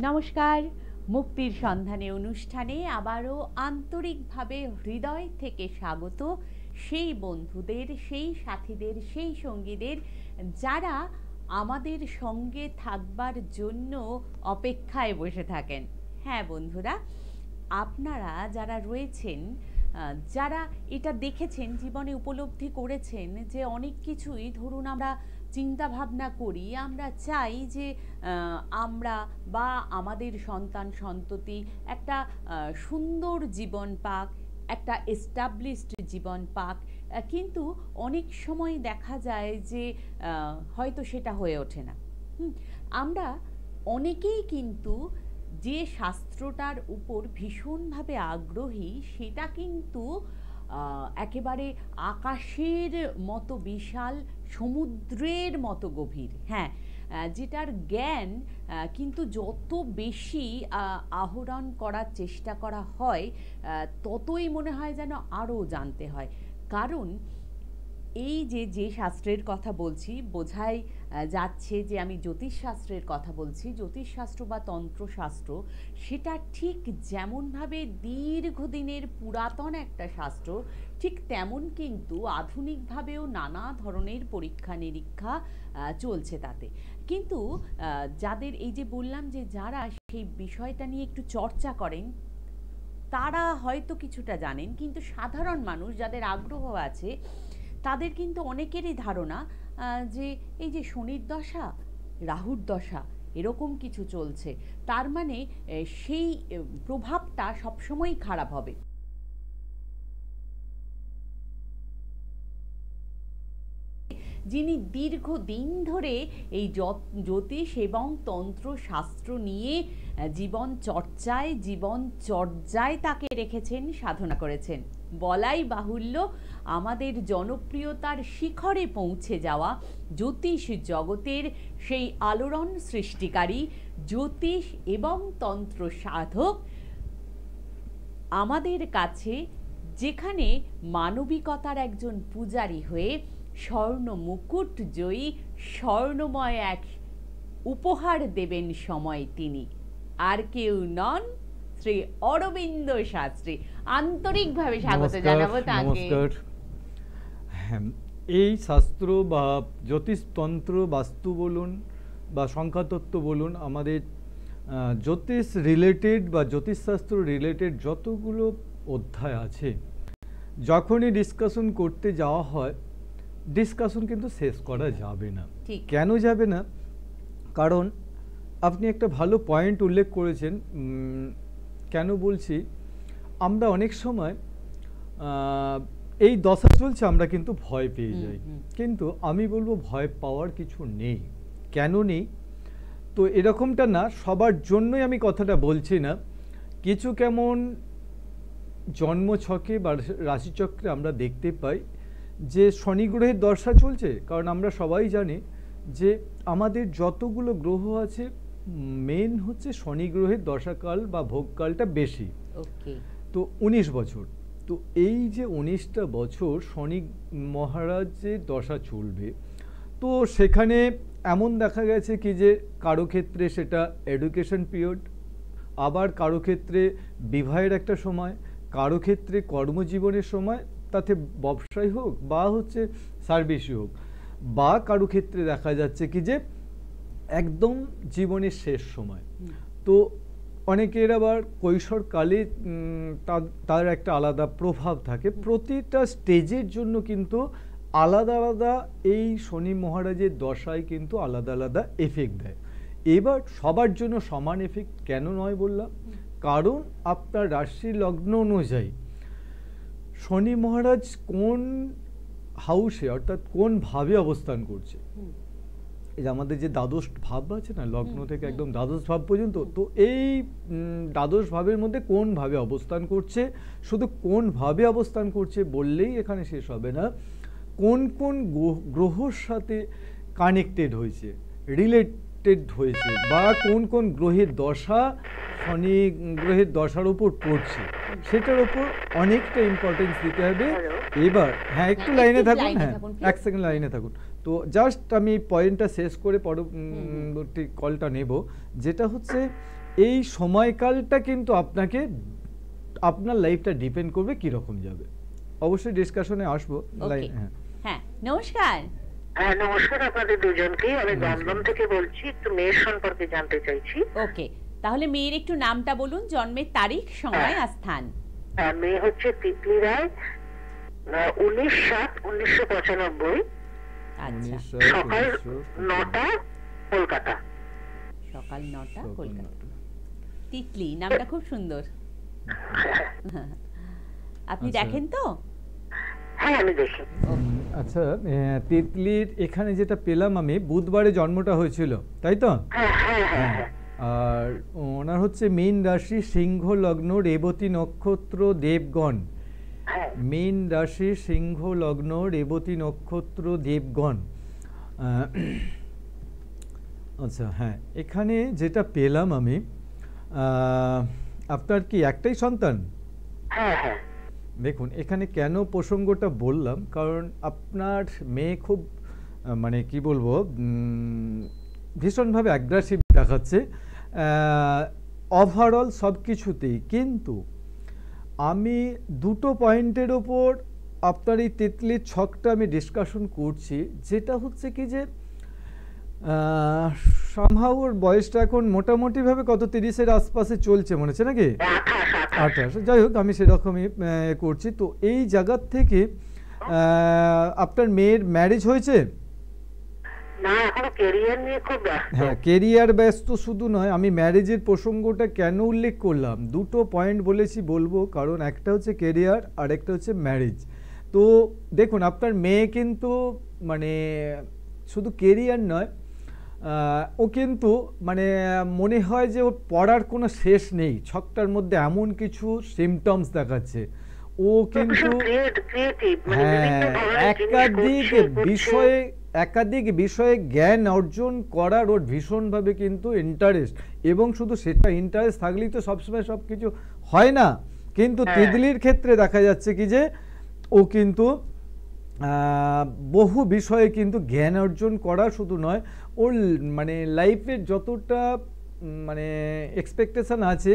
নমস্কার, মুক্তির সন্ধানে অনুষ্ঠানে আবারও আন্তরিকভাবে হৃদয় থেকে স্বাগত সেই বন্ধুদের, সেই সাথীদের, সেই সঙ্গীদের যারা আমাদের সঙ্গে থাকবার জন্য অপেক্ষায় বসে থাকেন। হ্যাঁ বন্ধুরা, আপনারা যারা রয়েছেন, যারা এটা দেখেছেন, জীবনে উপলব্ধি করেছেন যে অনেক কিছুই ধরুন আমরা চিন্তা ভাবনা করি, আমরা চাই যে আমরা বা আমাদের সন্তান সন্ততি একটা সুন্দর জীবন পাক, একটা এস্টাবলিশড জীবন পাক, কিন্তু অনেক সময় দেখা যায় যে হয়তো সেটা হয়ে ওঠে না। আমরা অনেকেই কিন্তু যে শাস্ত্রটার উপর ভীষণভাবে আগ্রহী সেটা কিন্তু একেবারে আকাশের মতো বিশাল, সমুদ্রের মতো গভীর। হ্যাঁ, যেটার জ্ঞান কিন্তু যত বেশি আহরণ করার চেষ্টা করা হয় ততই মনে হয় যেন আরও জানতে হয়। কারণ এই যে শাস্ত্রের কথা বলছি, বোঝাই যাচ্ছে যে আমি জ্যোতিষশাস্ত্রের কথা বলছি। জ্যোতিষশাস্ত্র বা তন্ত্রশাস্ত্র সেটা ঠিক যেমনভাবে দীর্ঘদিনের পুরাতন একটা শাস্ত্র, ঠিক তেমন কিন্তু আধুনিকভাবেও নানা ধরনের পরীক্ষা নিরীক্ষা চলছে তাতে। কিন্তু যাদের এই যে বললাম যে যারা সেই বিষয়টা নিয়ে একটু চর্চা করেন তারা হয়তো কিছুটা জানেন, কিন্তু সাধারণ মানুষ যাদের আগ্রহ আছে তাদের কিন্তু অনেকেরই ধারণা যে এই যে শনির দশা, রাহুর দশা এরকম কিছু চলছে, তার মানে সেই প্রভাবটা সবসময়ই খারাপ হবে। যিনি দীর্ঘদিন ধরে এই জ্যোতিষ এবং তন্ত্রশাস্ত্র নিয়ে জীবন চর্চায় তাকে রেখেছেন, সাধনা করেছেন। বলাই বাহুল্য, আমাদের জনপ্রিয়তার শিখরে পৌঁছে যাওয়া জ্যোতিষ জগতের সেই আলোড়ন সৃষ্টিকারী জ্যোতিষ এবং তন্ত্র সাধক আমাদের কাছে যেখানে মানবিকতার একজন পূজারী হয়ে স্বর্ণ মুকুট জয়ী স্বর্ণময় এক উপহার দেবেন সময়, তিনি আর কেউ নন, শ্রী অরবিন্দ শাস্ত্রী। আন্তরিকভাবে স্বাগত জানাবো তাকে। এই শাস্ত্র বা জ্যোতিষতন্ত্র, বাস্তু বলুন বা সংখ্যাতত্ত্ব বলুন, আমাদের জ্যোতিষ রিলেটেড বা জ্যোতিষশাস্ত্র রিলেটেড যতগুলো অধ্যায় আছে, যখনই ডিসকাশন করতে যাওয়া হয় ডিসকাশন কিন্তু শেষ করা যাবে না। কেন যাবে না? কারণ আপনি একটা ভালো পয়েন্ট উল্লেখ করেছেন। কেন বলছি, আমরা অনেক সময় এই দশা চলছে আমরা কিন্তু ভয় পেয়ে যাই, কিন্তু আমি বলবো ভয় পাওয়ার কিছু নেই। কেন নেই? তো এরকমটা না, সবার জন্যই আমি কথাটা বলছি না। কিছু কেমন জন্মছকে বা রাশিচক্রে আমরা দেখতে পাই যে শনি গ্রহের দশা চলছে, কারণ আমরা সবাই জানি যে আমাদের যতগুলো গ্রহ আছে মেন হচ্ছে শনি গ্রহের দশাকাল বা ভোগকালটা বেশি, তো 19 বছর। তো এই যে 19টা বছর শনি মহারাজের দশা চলবে, তো সেখানে এমন দেখা গেছে কি যে কারো ক্ষেত্রে সেটা এডুকেশন পিরিয়ড, আবার কারো ক্ষেত্রে বিবাহের একটা সময়, কারো ক্ষেত্রে কর্মজীবনের সময়, তাতে ব্যবসায় হোক বা হচ্ছে সার্ভিসই হোক, বা কারো ক্ষেত্রে দেখা যাচ্ছে কি যে একদম জীবনের শেষ সময়। তো অনেকের আবার কৈশোরকালে তার একটা আলাদা প্রভাব থাকে। প্রতিটা স্টেজের জন্য কিন্তু আলাদা আলাদা এই শনি মহারাজের দশায় কিন্তু আলাদা আলাদা এফেক্ট দেয়। এবার সবার জন্য সমান এফেক্ট কেন নয় বললাম, কারণ আপনার রাশি লগ্ন অনুযায়ী শনি মহারাজ কোন হাউসে অর্থাৎ কোন ভাবে অবস্থান করছে, এই যে আমাদের যে দ্বাদশ ভাব আছে না, লগ্ন থেকে একদম দ্বাদশ ভাব পর্যন্ত, তো এই দ্বাদশ ভাবের মধ্যে কোন ভাবে অবস্থান করছে, শুধু কোন ভাবে অবস্থান করছে বললেই এখানে শেষ হবে না, কোন কোন গ্রহর সাথে কানেক্টেড হয়েছে, রিলেটেড হয়েছে, বা কোন কোন গ্রহের দশা শনি গ্রহের দশার উপর পড়ছে, সেটার উপর অনেকটা ইম্পর্টেন্স দিতে হবে। এবার হ্যাঁ, একটু লাইনে থাকুন, হ্যাঁ 1 সেকেন্ড লাইনে থাকুন। তো জাস্ট আমি পয়েন্টটা শেষ করে পরবর্তী কলটা নেব, যেটা হচ্ছে এই সময়কালটা কিন্তু আপনাকে আপনার লাইফটা ডিপেন্ড করবে কি রকম যাবে। অবশ্যই ডিসকাশনে আসবো। হ্যাঁ, নমস্কার। হ্যাঁ, নমস্কার আপনাদের দুজনকে। আমি দমদম থেকে বলছি, একটু মেয়ের সম্পর্কে জানতে চাইছি। ওকে, তাহলে মেয়ের একটু নামটা বলুন, জন্মের তারিখ, সময় আর স্থান। মেয়ে হচ্ছে তিতলি রায়, 19/7/1995, আচ্ছা, সকাল 9টা, কলকাতা। সকাল 9টা, কলকাতা। তিতলি নামটা খুব সুন্দর। আপনি দেখেন তো? হ্যাঁ, আমি দেখি। আচ্ছা, তিতলির এখানে যেটা পেলাম আমি, বুধবারে জন্মটা হয়েছিল, তাই তো? হ্যাঁ। আর ওনার হচ্ছে মীন রাশি, সিংহ লগ্ন, রেবতী নক্ষত্র, দেবগণ। মীন রাশি, সিংহ লগ্ন, রেবতী নক্ষত্র, দেবগণ। আচ্ছা, হ্যাঁ, এখানে যেটা পেলাম আমি, আপনার কি একটাই সন্তান? হ্যাঁ। দেখুন, এখানে কেন প্রসঙ্গটা বললাম, কারণ আপনার মেয়ে খুব মানে কি বলবো, ভীষণভাবে অ্যাগ্রেসিভ দেখাচ্ছে ওভারঅল সব কিছুতেই। কিন্তু আমি দুটো পয়েন্টের ওপর আপনার এই তিতলির ছকটা আমি ডিসকাশন করছি, যেটা হচ্ছে কি যে সামহাউ ওর বয়সটা এখন মোটামুটিভাবে কত 30-এর আশপাশে চলছে মনে হচ্ছে, নাকি 28। যাই হোক, আমি সেরকমই করছি। তো এই জায়গার থেকে আপনার মেয়ের ম্যারেজ হয়েছে? হ্যাঁ, কেরিয়ার ব্যস্ত শুধু নয়, আমি ম্যারেজের প্রসঙ্গটা কেন উল্লেখ করলাম, দুটো পয়েন্ট বলবো, কারণ একটা হচ্ছে কেরিয়ার আর একটা হচ্ছে ম্যারেজ। তো দেখুন, আপনার মেয়ে কিন্তু মানে শুধু কেরিয়ার নয়, ও কিন্তু মানে মনে হয় যে ওর পড়ার কোনো শেষ নেই। ছকটার মধ্যে এমন কিছু সিমটমস দেখাচ্ছে। ও কিন্তু একাধিক বিষয়ে জ্ঞান অর্জন করার ওর ভীষণভাবে কিন্তু ইন্টারেস্ট, এবং শুধু সেটা ইন্টারেস্ট থাকলেই তো সবসময় সব কিছু হয় না। কিন্তু তিতলির ক্ষেত্রে দেখা যাচ্ছে কি যে ও কিন্তু বহু বিষয়ে কিন্তু জ্ঞান অর্জন করা শুধু নয়, ওর মানে লাইফের যতটা মানে এক্সপেকটেশন আছে,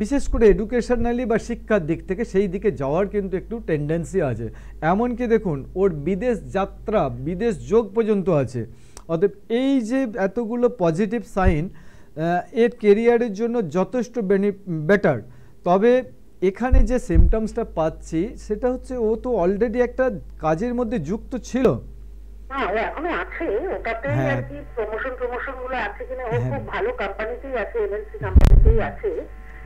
বিশেষ করে এডুকেশনালি বা শিক্ষার দিক থেকে, সেই দিকে যাওয়ার কিন্তু একটু টেন্ডেন্সি আছে। এমনকি দেখুন, ওর বিদেশ যাত্রা, বিদেশ যোগ পর্যন্ত আছে। অতএব এই যে এতগুলো পজিটিভ সাইন, এর কেরিয়ারের জন্য যথেষ্ট বেটার। তবে এখানে যে সিমটমসটা পাচ্ছি সেটা হচ্ছে ও তো অলরেডি একটা কাজের মধ্যে যুক্ত ছিল।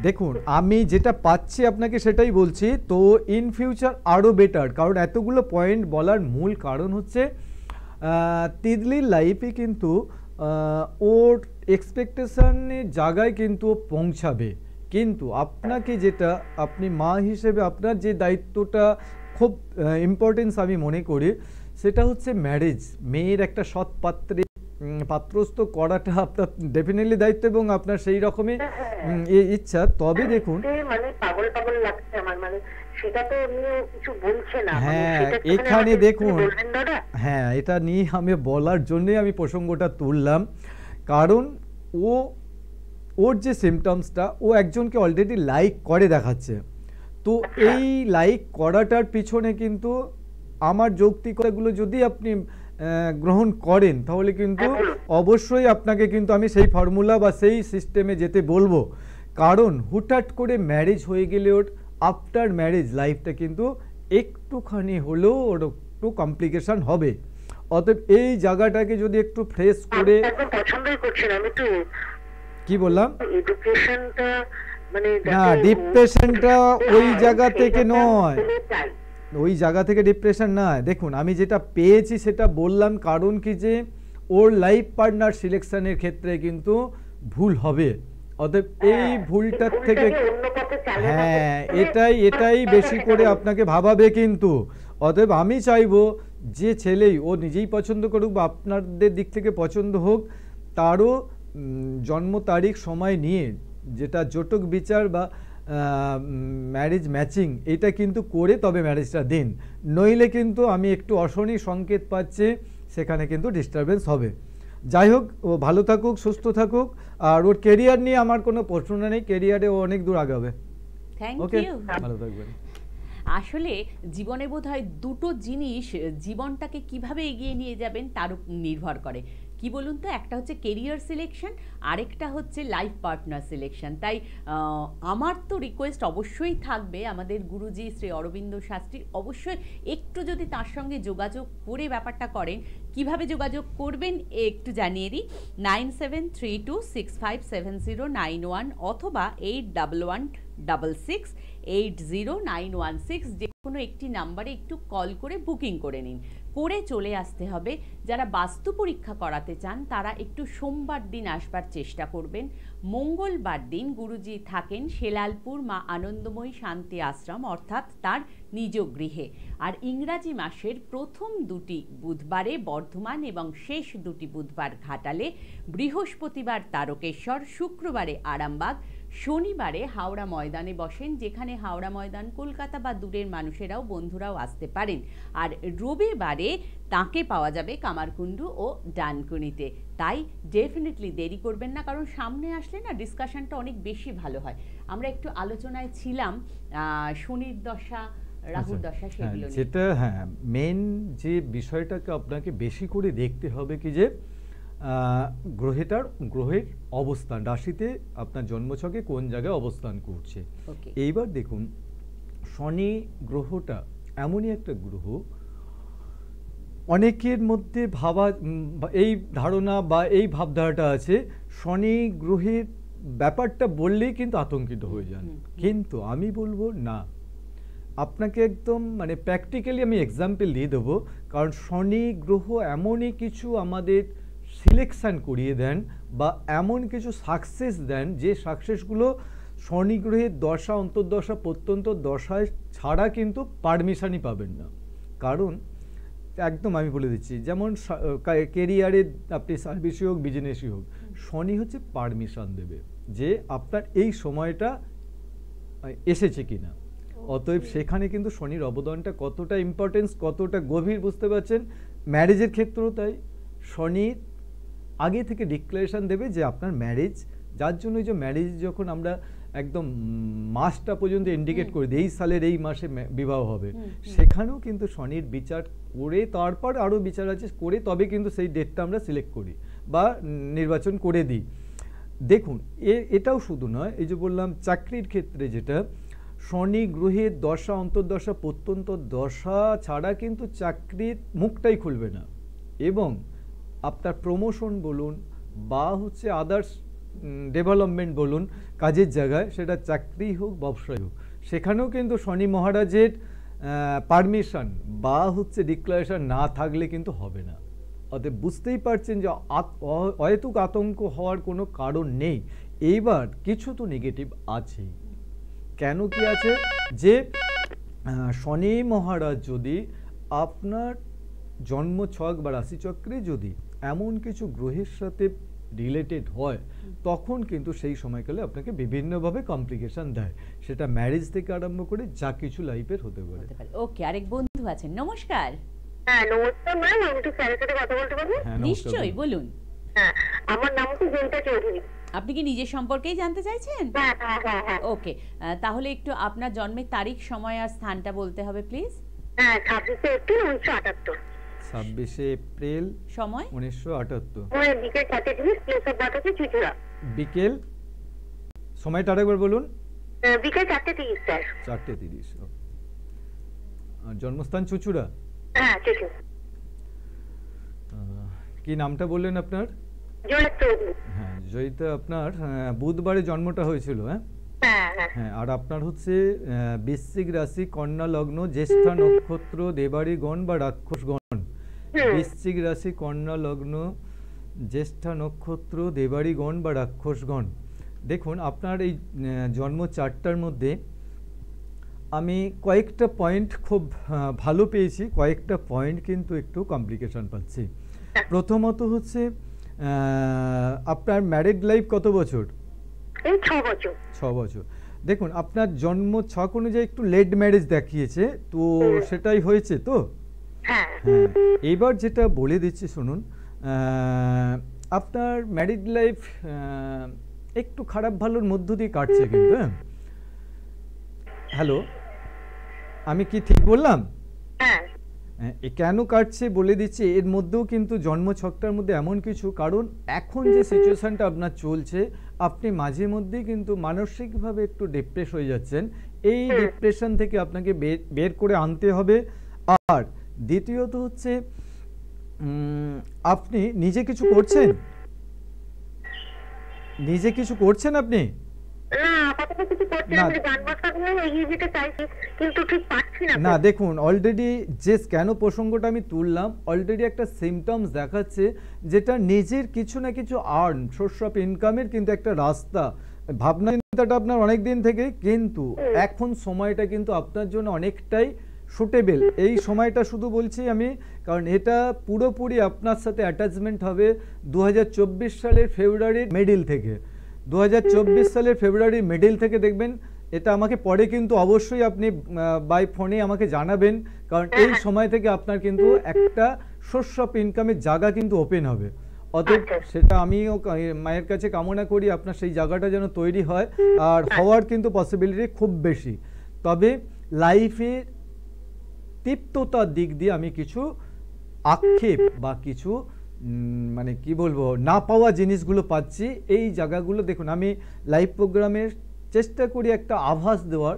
দেখুন, আমি যেটা পাচ্ছি আপনাকে সেটাই বলছি। তো ইন ফিউচার আরও বেটার, কারণ এতগুলো পয়েন্ট বলার মূল কারণ হচ্ছে তিতলির লাইফে কিন্তু ওর এক্সপেকটেশনের জায়গায় কিন্তু পৌঁছাবে। কিন্তু আপনাকে যেটা, আপনি মা হিসেবে আপনার যে দায়িত্বটা খুব ইম্পর্টেন্স আমি মনে করি, সেটা হচ্ছে ম্যারেজ, মেয়ের একটা সৎ পাত্রস্থ করাটা আপনার ডেফিনেটলি দায়িত্ব, এবং আপনার সেই রকমই ইচ্ছা। তবে দেখুন, হ্যাঁ, এখানে দেখুন, হ্যাঁ, এটা নিয়ে আমি বলার জন্যই আমি প্রসঙ্গটা তুললাম, কারণ ওর যে সিমটমসটা, ও একজনকে অলরেডি লাইক করে দেখাচ্ছে। তো এই লাইক করাটার পিছনে কিন্তু আমার যৌক্তিকতাগুলো যদি আপনি গ্রহণ করেন, তাহলে কিন্তু অবশ্যই আপনাকে কিন্তু আমি সেই ফর্মুলা বা সেই সিস্টেমে যেতে বলবো। কারণ হুটহাট করে ম্যারেজ হয়ে গেলে ওর আফটার ম্যারেজ লাইফটা কিন্তু একটুখানি হলেও ওর একটু কমপ্লিকেশন হবে। অতএব এই জায়গাটাকে যদি একটু ফ্রেশ করে, কি বললাম, না, ডিপ্রেশনটা ওই জায়গা থেকে নয়, ওই জায়গা থেকে ডিপ্রেশন নয়। দেখুন, আমি যেটা পেয়েছি সেটা বললাম, কারণ কি যে ওর লাইফ পার্টনার সিলেকশনের ক্ষেত্রে কিন্তু ভুল হবে। অতএব এই ভুলটার থেকে, হ্যাঁ, এটাই বেশি করে আপনাকে ভাবাবে কিন্তু। অতএব আমি চাইবো যে ছেলেই ও নিজেই পছন্দ করুক বা আপনাদের দিক থেকে পছন্দ হোক, তারও জন্ম তারিখ সময় নিয়ে যেটা জটক বিচার বা ম্যারেজ ম্যাচিং, এটা কিন্তু করে তবে ম্যারেজটা দিন। নইলে কিন্তু আমি একটু অশনি সংকেত পাচ্ছি, সেখানে কিন্তু ডিস্টারবেন্স হবে। যাই হোক, ও ভালো থাকুক, সুস্থ থাকুক, আর ওর কেরিয়ার নিয়ে আমার কোনো প্রশ্ন নেই, কেরিয়ারে ও অনেক দূর আগাবে। Thank okay, you. ভালো থাকবেন। আসলে জীবনে বোধহয় দুটো জিনিস জীবনটাকে কিভাবে এগিয়ে নিয়ে যাবেন তার উপর নির্ভর করে। কি বলুন তো, একটা হচ্ছে কেরিয়ার সিলেকশন, আরেকটা হচ্ছে লাইফ পার্টনার সিলেকশন। তাই আমার তো রিকোয়েস্ট অবশ্যই থাকবে আমাদের গুরুজি শ্রী অরবিন্দ শাস্ত্রী, অবশ্যই একটু যদি তার সঙ্গে যোগাযোগ করে ব্যাপারটা করেন। কিভাবে যোগাযোগ করবেন একটু জানিয়ে দিই, 9732657091 অথবা 8116680916, যে কোনো একটি নাম্বারে একটু কল করে বুকিং করে নিন, করে চলে আসতে হবে। যারা বাস্তু পরীক্ষা করাতে চান তারা একটু সোমবার দিন আসবার চেষ্টা করবেন। মঙ্গলবার দিন গুরুজি থাকেন শেলালপুর মা আনন্দময়ী শান্তি আশ্রম, অর্থাৎ তার নিজ গৃহে। আর ইংরাজি মাসের প্রথম দুটি বুধবারে বর্ধমান এবং শেষ দুটি বুধবার ঘাটালে, বৃহস্পতিবার তারকেশ্বর, শুক্রবারে আরামবাগ, শনিবারে হাওড়া ময়দানে বসেন, যেখানে হাওড়া ময়দান কলকাতা বা দূরের মানুষেরাও বন্ধুরাও আসতে পারেন। আর রবিবারে তাকে পাওয়া যাবে কামারকুণ্ডু ও ডানকুনিতে। তাই ডেফিনেটলি দেরি করবেন না, কারণ সামনে আসলে না ডিসকাশনটা অনেক বেশি ভালো হয়। আমরা একটু আলোচনায় ছিলাম শনির দশা, রাহুর দশা, সেগুলো নিয়ে। যেটা মেন যে বিষয়টাকে আপনাকে বেশি করে দেখতে হবে কি যে গ্রহের অবস্থান, রাশিতে আপনার জন্মছকে কোন জায়গায় অবস্থান করছে। এইবার দেখুন, শনি গ্রহটা এমনই একটা গ্রহ, অনেকের মধ্যে এই ধারণা বা এই ভাবধারাটা আছে, শনি গ্রহের ব্যাপারটা বললেই কিন্তু আতঙ্কিত হয়ে যান। কিন্তু আমি বলবো না, আপনাকে একদম মানে প্র্যাকটিক্যালি আমি এক্সাম্পল দিয়ে দেবো। কারণ শনি গ্রহ এমনই কিছু আমাদের সিলেকশান করিয়ে দেন বা এমন কিছু সাকসেস দেন, যে সাকসেসগুলো শনি গ্রহের দশা, অন্তর্দশা, প্রত্যন্ত দশায় ছাড়া কিন্তু পারমিশনই পাবেন না। কারণ একদম আমি বলে দিচ্ছি, যেমন কেরিয়ারে আপনি সার্ভিসই হোক, বিজনেসই হোক, শনি হচ্ছে পারমিশন দেবে যে আপনার এই সময়টা এসেছে কিনা। অতএব সেখানে কিন্তু শনির অবদানটা কতটা ইম্পর্টেন্স, কতটা গভীর, বুঝতে পারছেন। ম্যারেজের ক্ষেত্রেও তাই, শনি আগে থেকে ডিক্লারেশন দেবে যে আপনার ম্যারেজ, যার জন্য যে ম্যারেজ যখন আমরা একদম মাসটা পর্যন্ত ইন্ডিকেট করে দিই, এই সালের এই মাসে বিবাহ হবে, সেখানেও কিন্তু শনির বিচার করে, তারপর আরও বিচার আছে করে, তবে কিন্তু সেই ডেটটা আমরা সিলেক্ট করি বা নির্বাচন করে দিই। দেখুন, এটাও শুধু নয়, এই যে বললাম চাকরির ক্ষেত্রে, যেটা শনি গ্রহের দশা, অন্তর্দশা, প্রত্যন্ত দশা ছাড়া কিন্তু চাকরির মুখটাই খুলবে না। এবং আপনার প্রমোশন বলুন বা হচ্ছে আদার্স ডেভেলপমেন্ট বলুন কাজের জায়গায়, সেটা চাকরি হোক ব্যবসায় হোক, সেখানেও কিন্তু শনি মহারাজের পারমিশন বা হচ্ছে ডিক্লারেশন না থাকলে কিন্তু হবে না। অতএব বুঝতেই পারছেন যে অহেতুক আতঙ্ক হওয়ার কোনো কারণ নেই। এইবার কিছু তো নেগেটিভ আছেই। কেন কি আছে, যে শনি মহারাজ যদি আপনার জন্মছক বা রাশিচক্রে যদি এমন কিছু গ্রহের সাথে রিলেটেড হয়, তখন কিন্তু সেই সময়কালে আপনাকে বিভিন্নভাবে কমপ্লিকেশন দেয়, সেটা ম্যারেজ থেকে আরম্ভ করে যা কিছু লাইফের হতে পারে। ওকে, আরেক বন্ধু আছেন, নমস্কার। হ্যাঁ নমস্কার ম্যাম, আমি একটু স্যারের সাথে কথা বলতে পারবো? নিশ্চয়ই, বলুন। হ্যাঁ, আমার নাম হচ্ছে জয়িতা চৌধুরী। আপনি কি নিজের সম্পর্কেই জানতে চাইছেন? হ্যাঁ হ্যাঁ হ্যাঁ হ্যাঁ। ওকে, তাহলে একটু আপনার জন্মের তারিখ, সময় আর স্থানটা বলতে হবে প্লিজ। হ্যাঁ, 26শে এপ্রিল 1978। 26শে এপ্রিল সময় 1978, বিকেল 4:30, প্লেস অফ বার্থ হচ্ছে চুচুড়া। বিকেল, সময়টা আরেকবার বলুন। বিকেল 4:30 স্যার। 4:30। আর জন্মস্থান চুচুড়া? হ্যাঁ চুচুড়া। কি নামটা বললেন আপনার? জয়িতা চৌধুরী। হ্যাঁ জয়িতা, আপনার বুধবারে জন্মটা হয়েছিল। হ্যাঁ, আর আপনার হচ্ছে বৃশ্চিক রাশি, কন্যা লগ্ন, জ্যেষ্ঠা নক্ষত্র, দেবাড়ি গণ বা রাক্ষসগণ। বৃশ্চিক রাশি, কন্যা লগ্ন, জ্যেষ্ঠা নক্ষত্র, দেবাড়ি গণ বা রাক্ষসগণ। দেখুন, আপনার এই জন্ম চারটার মধ্যে আমি কয়েকটা পয়েন্ট খুব ভালো পেয়েছি, কয়েকটা পয়েন্ট কিন্তু একটু কমপ্লিকেশন পাচ্ছি। প্রথমত হচ্ছে আপনার ম্যারিড লাইফ কত বছর? 6 বছর। 6 বছর। দেখুন, আপনার জন্ম ছক অনুযায়ী একটু লেট ম্যারেজ দেখিয়েছে, তো সেটাই হয়েছে তো। হ্যাঁ, এইবার যেটা বলে দিচ্ছি শুনুন, আপনার ম্যারিড লাইফ একটু খারাপ ভালোর মধ্য দিয়ে কাটছে কিন্তু। হ্যালো, আমি কি ঠিক বললাম? হ্যাঁ, কেন কাটছে বলে দিচ্ছি। এর মধ্যেও কিন্তু জন্মছকটার মধ্যে এমন কিছু, কারণ এখন যে সিচুয়েশনটা আপনার চলছে, আপনি মাঝে মধ্যেই কিন্তু মানসিকভাবে একটু ডিপ্রেস হয়ে যাচ্ছেন। এই ডিপ্রেশন থেকে আপনাকে বের করে আনতে হবে। আর দ্বিতীয়ত হচ্ছে আপনি নিজে কিছু করছেন? নিজে কিছু করছেন আপনি? না, দেখুন অলরেডি যে কেন প্রসঙ্গটা আমি তুললাম, অলরেডি একটা সিমটমস দেখাচ্ছে যেটা নিজের কিছু না কিছু সোর্স অফ ইনকামের কিন্তু একটা রাস্তা, ভাবনা চিন্তাটা আপনার অনেক দিন থেকে, কিন্তু এখন সময়টা কিন্তু আপনার জন্য অনেকটাই সুটেবল। এই সময়টা শুধু বলছি আমি কারণ এটা পুরোপুরি আপনার সাথে অ্যাটাচমেন্ট হবে 2024 সালের ফেব্রুয়ারির মিডল থেকে। 2024 সালের ফেব্রুয়ারির মিডল থেকে দেখবেন। এটা আমাকে পরে কিন্তু অবশ্যই আপনি বাই ফোনে আমাকে জানাবেন, কারণ এই সময় থেকে আপনার কিন্তু একটা সোর্স অফ ইনকামের জায়গা কিন্তু ওপেন হবে। অতএব সেটা আমিও মায়ের কাছে কামনা করি আপনার সেই জায়গাটা যেন তৈরি হয়, আর হওয়ার কিন্তু পসিবিলিটি খুব বেশি। তবে লাইফে তৃপ্ততার দিক দিয়ে আমি কিছু আক্ষেপ বা কিছু মানে কি বলবো না পাওয়া জিনিসগুলো পাচ্ছি। এই জায়গাগুলো দেখুন, আমি লাইভ প্রোগ্রামের চেষ্টা করি একটা আভাস দেওয়ার,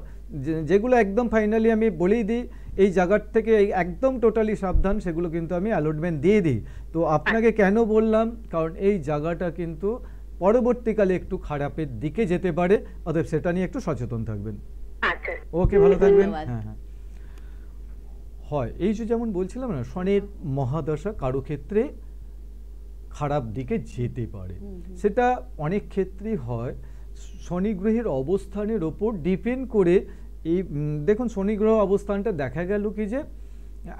যেগুলো একদম ফাইনালি আমি বলেই দিই এই জায়গার থেকে একদম টোটালি সাবধান, সেগুলো কিন্তু আমি অ্যালটমেন্ট দিয়ে দিই। তো আপনাকে কেন বললাম, কারণ এই জায়গাটা কিন্তু পরবর্তীকালে একটু খারাপের দিকে যেতে পারে, অতএব সেটা নিয়ে একটু সচেতন থাকবেন। ওকে, ভালো থাকবেন। হ্যাঁ হ্যাঁ, হয় এই যে যেমন বলছিলাম না, শনির মহাদশা কারো ক্ষেত্রে খারাপ দিকে যেতে পারে, সেটা অনেক ক্ষেত্রেই হয় শনি গ্রহের অবস্থানের ওপর ডিপেন্ড করে। এই দেখুন শনি গ্রহ অবস্থানটা দেখা গেল কি যে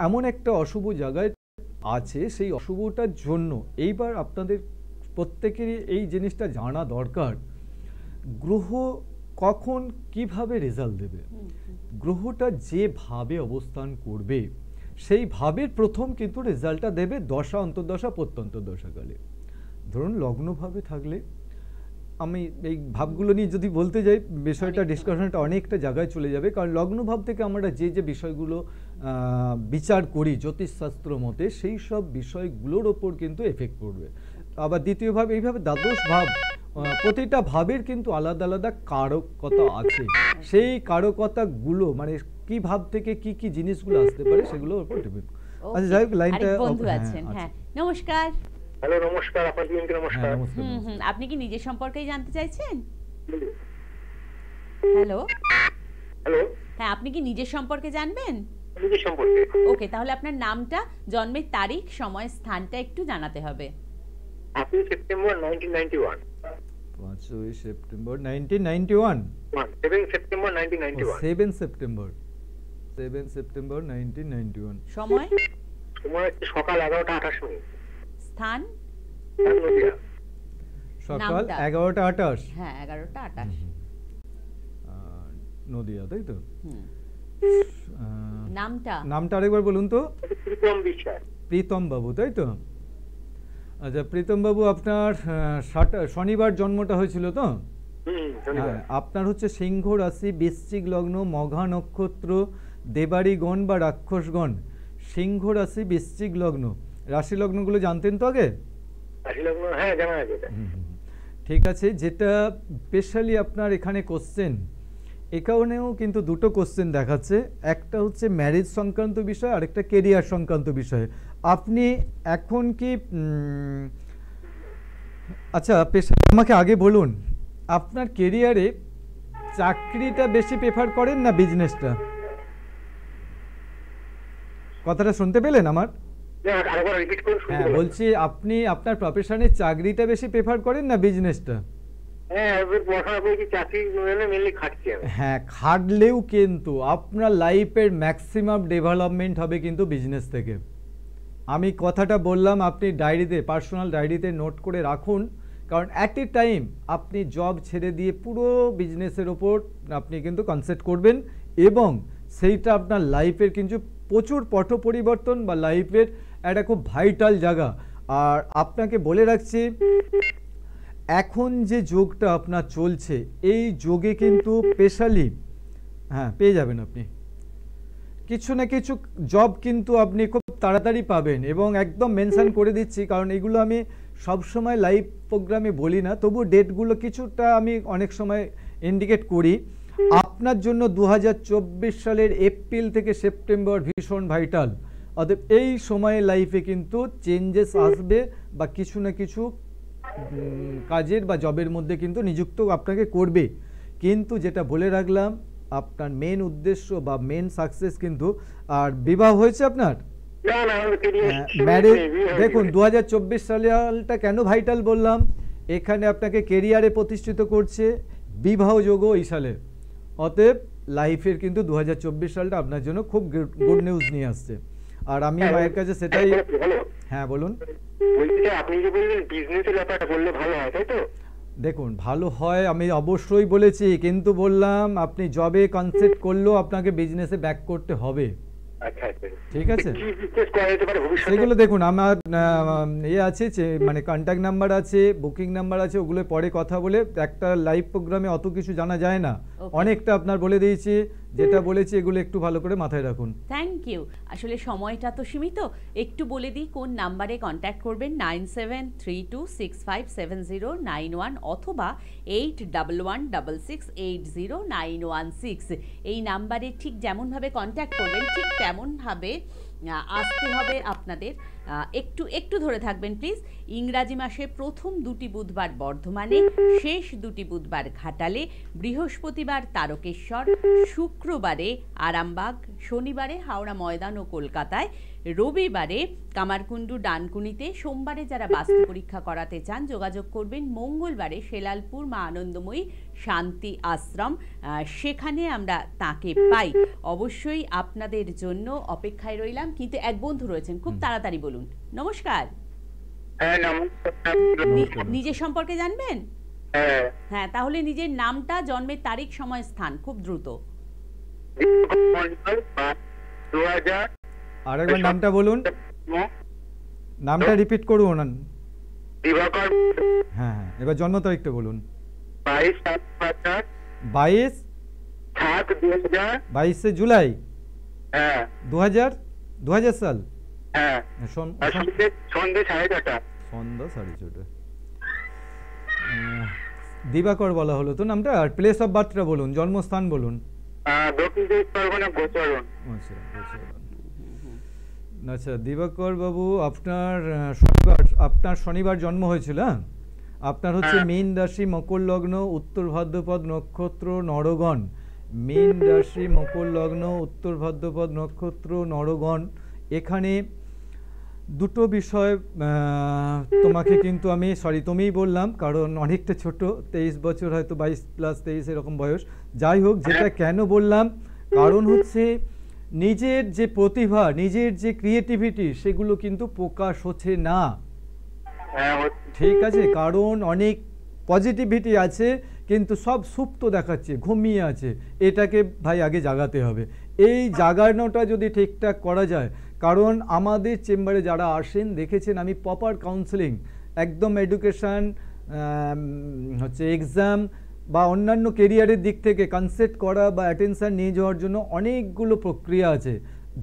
এমন একটা অশুভ জায়গায় আছে, সেই অশুভটার জন্য এইবার আপনাদের প্রত্যেকেরই এই জিনিসটা জানা দরকার, গ্রহ কখন কিভাবে রেজাল্ট দেবে। গ্রহটা যেভাবে অবস্থান করবে সেই ভাবের প্রথম কিন্তু রেজাল্টটা দেবে দশা অন্তর্দশা প্রত্যন্তর দশাকালে। ধরুন লগ্নভাবে থাকলে, আমি এই ভাবগুলো নিয়ে যদি বলতে যাই বিষয়টা ডিসকাশনটা অনেকটা জায়গায় চলে যাবে, কারণ লগ্নভাব থেকে আমরা যে যে বিষয়গুলো বিচার করি জ্যোতিষশাস্ত্র মতে, সেই সব বিষয়গুলোর ওপর কিন্তু এফেক্ট পড়বে। আবার দ্বিতীয়ভাবে এইভাবে দ্বাদশ ভাব, প্রতিটা ভাবের কিন্তু আলাদা আলাদা কারকতা আছে, সেই কারকতাগুলো মানে কি ভাব থেকে কি কি জিনিসগুলো আসতে পারে সেগুলোর উপর ডিপেন্ড। আচ্ছা যাই হোক, লাইনটা বন্ধু আছেন। হ্যাঁ, নমস্কার। হ্যালো, নমস্কার। আপনাকে নমস্কার। আপনি কি নিজের সম্পর্কে জানতে চাইছেন? হ্যালো হ্যালো, হ্যাঁ, আপনি কি নিজের সম্পর্কে জানবেন? নিজের সম্পর্কে? ওকে, তাহলে আপনার নামটা, জন্মের তারিখ, সময়, স্থানটা একটু জানাতে হবে। আপনি সেপ্টেম্বর 1991। 5 সেপ্টেম্বর 1991। 7 সেপ্টেম্বর 1991। 7 সেপ্টেম্বর 1991। সময়? সময় সকাল 11টা 28 মিনিট। স্থান? নদিয়া। সকাল 11টা 28। হ্যাঁ, 11টা 28। নদিয়া, তাই তো? নামটা আরেকবার বলুন তো। প্রীতম বিশ্বাস। প্রীতম বাবু, তাই তো? আচ্ছা প্রীতম বাবু, আপনার শনিবার জন্মটা হয়েছিল তো? আপনার হচ্ছে সিংহ রাশি, বৃশ্চিক লগ্ন, মঘা নক্ষত্র, দেবাড়িগণ বা রাক্ষসগণ। সিংহ রাশি, বৃশ্চিক লগ্ন। রাশি লগ্নগুলো জানতেন তো আগে? রাশি লগ্ন, হ্যাঁ জানা আছে। ঠিক আছে, যেটা স্পেশালি আপনার এখানে কোশ্চেন, এখানেও কিন্তু দুটো কোশ্চেন দেখাচ্ছে, একটা হচ্ছে ম্যারেজ সংক্রান্ত বিষয়, আরেকটা কেরিয়ার সংক্রান্ত বিষয়। আপনি এখন কি আচ্ছা আমাকে আগে বলুন, আপনার কেরিয়ারে চাকরিটা বেশি প্রেফার করেন না বিজনেসটা? কথাটা শুনতে পেলেন আমার? হ্যাঁ, বলছি আপনি আপনার প্রফেশনে চাকরিটা বেশি প্রেফার করেন না বিজনেসটা? হ্যাঁ, খাটলেও কিন্তু আপনার লাইফের ম্যাক্সিমাম ডেভেলপমেন্ট হবে কিন্তু বিজনেস থেকে। আমি কথাটা বললাম, আপনি ডায়েরিতে, পার্সোনাল ডায়েরিতে নোট করে রাখুন, কারণ অ্যাট এ টাইম আপনি জব ছেড়ে দিয়ে পুরো বিজনেসের ওপর আপনি কিন্তু কনসেন্ট্রেট করবেন, এবং সেইটা আপনার লাইফের কিন্তু প্রচুর পট পরিবর্তন বা লাইফের একটা খুব ভাইটাল জায়গা। আর আপনাকে বলে রাখছি, এখন যে যোগটা আপনার চলছে এই যোগে কিন্তু স্পেশালি পেয়ে যাবেন আপনি কিছু না কিছু জব, কিন্তু আপনি খুব তাড়াতাড়ি পাবেন। এবং একদম মেনশন করে দিচ্ছি, কারণ এগুলো আমি সবসময় লাইভ প্রোগ্রামে বলি না, তবু ডেটগুলো কিছুটা আমি অনেক সময় ইন্ডিকেট করি। আপনার জন্য 2024 সালের এপ্রিল থেকে সেপ্টেম্বর ভীষণ ভাইটাল। অতএব এই সময়ে লাইফে কিন্তু চেঞ্জেস আসবে, বা কিছু না কিছু কাজের বা জবের মধ্যে কিন্তু নিযুক্ত আপনাকে করবে। কিন্তু যেটা বলে রাখলাম, আপনার মেন উদ্দেশ্য বা মেন সাকসেস কিন্তু, আর বিবাহ হয়েছে আপনার? ম্যারেজ, দেখুন 2024 সালটা কেন ভাইটাল বললাম, এখানে আপনাকে কেরিয়ারে প্রতিষ্ঠিত করছে, বিবাহ যোগ এই সালে। অতএব লাইফের কিন্তু 2024 সালটা আপনার জন্য খুব গুড নিউজ নিয়ে আসছে। আর আমি মায়ের কাছে সেটাই, হ্যাঁ বলুন। আপনি যে বললেন বিজনেসের ব্যাপারটা বললে ভালো হয়, তাই তো? দেখুন, ভালো হয় আমি অবশ্যই বলেছি, কিন্তু বললাম আপনি জবে কনসেপ্ট করলেও আপনাকে বিজনেসে ব্যাক করতে হবে। ঠিক আছে, সেগুলো দেখুন আমার আছে, মানে কন্ট্যাক্ট নাম্বার আছে, বুকিং নাম্বার আছে, ওগুলো পরে কথা বলে, একটা লাইভ প্রোগ্রামে অত কিছু জানা যায় না, অনেকটা আপনার বলে দিয়েছি, যেটা বলেছি এগুলো একটু ভালো করে মাথায় রাখুন। Thank you. আসলে সময়টা তো সীমিত, একটু বলে দিই কোন নাম্বারে কন্ট্যাক্ট করবেন। 9732657091 অথবা 8116868091 এই নাম্বারে ঠিক যেমনভাবে কন্ট্যাক্ট করবেন, ঠিক তেমনভাবে আসতে হবে আপনাদের। একটু ধরে থাকবেন প্লিজ। ইংরাজি মাসে প্রথম 2টি বুধবার বর্ধমানে, শেষ 2টি বুধবার ঘাটালে, বৃহস্পতিবার তারকেশ্বর, শুক্রবারে আরামবাগ, শনিবারে হাওড়া ময়দান ও কলকাতায়, রবিবারে কামারকুণ্ডু ডানকুনিতে, সোমবারে যারা বাস্তু পরীক্ষা করাতে চান যোগাযোগ করবেন, মঙ্গলবারে শেলালপুর মা আনন্দময়ী শান্তি আশ্রম, সেখানে আমরা তাকে পাই। অবশ্যই আপনাদের জন্য অপেক্ষায় রইলাম। কিন্তু এক বন্ধু রয়েছেন, খুব তাড়াতাড়ি বলুন। নমস্কার। নিজের সম্পর্কে জানবেন? হ্যাঁ, তাহলে নিজের নামটা, জন্মের তারিখ, সময়, স্থান খুব দ্রুত। আরেকবার নামটা বলুন, নামটা রিপিট করুন। হ্যাঁ, এবার জন্ম তারিখটা বলুন। 22 জুলাই 2000 সাল। সন্ধ্যা 4:30। দিবাকর বলা হলো তো নামটা। আর প্লেস অফ বার্থটা বলুন, জন্মস্থান বলুন। আচ্ছা দিবাকর বাবু, আপনার শনিবার জন্ম হয়েছিল। আপনার হচ্ছে মীন রাশি, মকর লগ্ন, উত্তর ভাদ্রপদ নক্ষত্র, নরগণ। মীন রাশি, মকর লগ্ন, উত্তর ভাদ্রপদ নক্ষত্র, নরগণ। এখানে দুটো বিষয় তোমাকে কিন্তু আমি তুমিই বললাম, কারণ অনেকটা ছোট, 23 বছর, হয়তো 22+23 এরকম বয়স। যাই হোক, যেটা কেন বললাম, কারণ হচ্ছে নিজের যে প্রতিভা, নিজের যে ক্রিয়েটিভিটি, সেগুলো কিন্তু প্রকাশ হচ্ছে না। ঠিক আছে, কারণ অনেক পজিটিভিটি আছে, কিন্তু সব সুপ্ত দেখাচ্ছে, ঘুমিয়ে আছে। এটাকে ভাই আগে জাগাতে হবে। এই জাগানোটা যদি ঠিকঠাক করা যায়, কারণ আমাদের চেম্বারে যারা আসেন দেখেছেন, আমি প্রপার কাউন্সেলিং, একদম এডুকেশান হচ্ছে এক্সাম বা অন্যান্য কেরিয়ারের দিক থেকে কনসেপ্ট করা বা অ্যাটেনশান নিয়ে যাওয়ার জন্য অনেকগুলো প্রক্রিয়া আছে।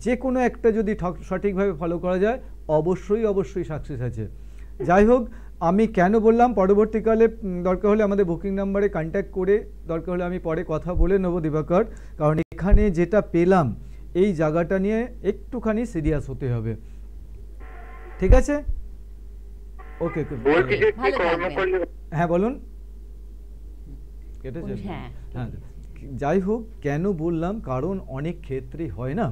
যে কোনো একটা যদি সঠিকভাবে ফলো করা যায়, অবশ্যই সাকসেস আছে। যাই হোক, আমি কেন বললাম, পরবর্তীকালে দরকার হলে আমাদের বুকিং নাম্বারে কন্ট্যাক্ট করে, দরকার হলে আমি পরে কথা বলে নেব দিবাকর, কারণ এখানে যেটা পেলাম এই জায়গাটা নিয়ে একটুখানি সিরিয়াস হতে হবে। ঠিক আছে, ওকে, হ্যাঁ বলুন। কেটেছে? হ্যাঁ, যাই হোক, কেন বললাম, কারণ অনেক ক্ষেত্রে হয় না,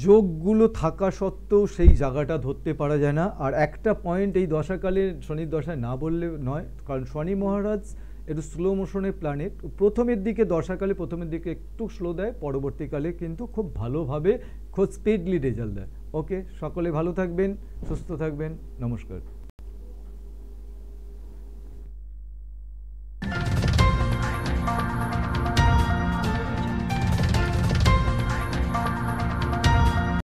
যোগগুলো থাকা সত্ত্বেও সেই জায়গাটা ধরতে পারা যায় না। আর একটা পয়েন্ট, এই দশাকালে শনির দশায় না বললে নয়, কারণ শনি মহারাজ একটু স্লো মোশনের প্ল্যানেট। প্রথমের দিকে দশাকালে প্রথমের দিকে একটু স্লো দেয়, পরবর্তীকালে কিন্তু খুব ভালোভাবে, খুব স্পিডলি রেজাল্ট দেয়। ওকে, সকলে ভালো থাকবেন, সুস্থ থাকবেন, নমস্কার।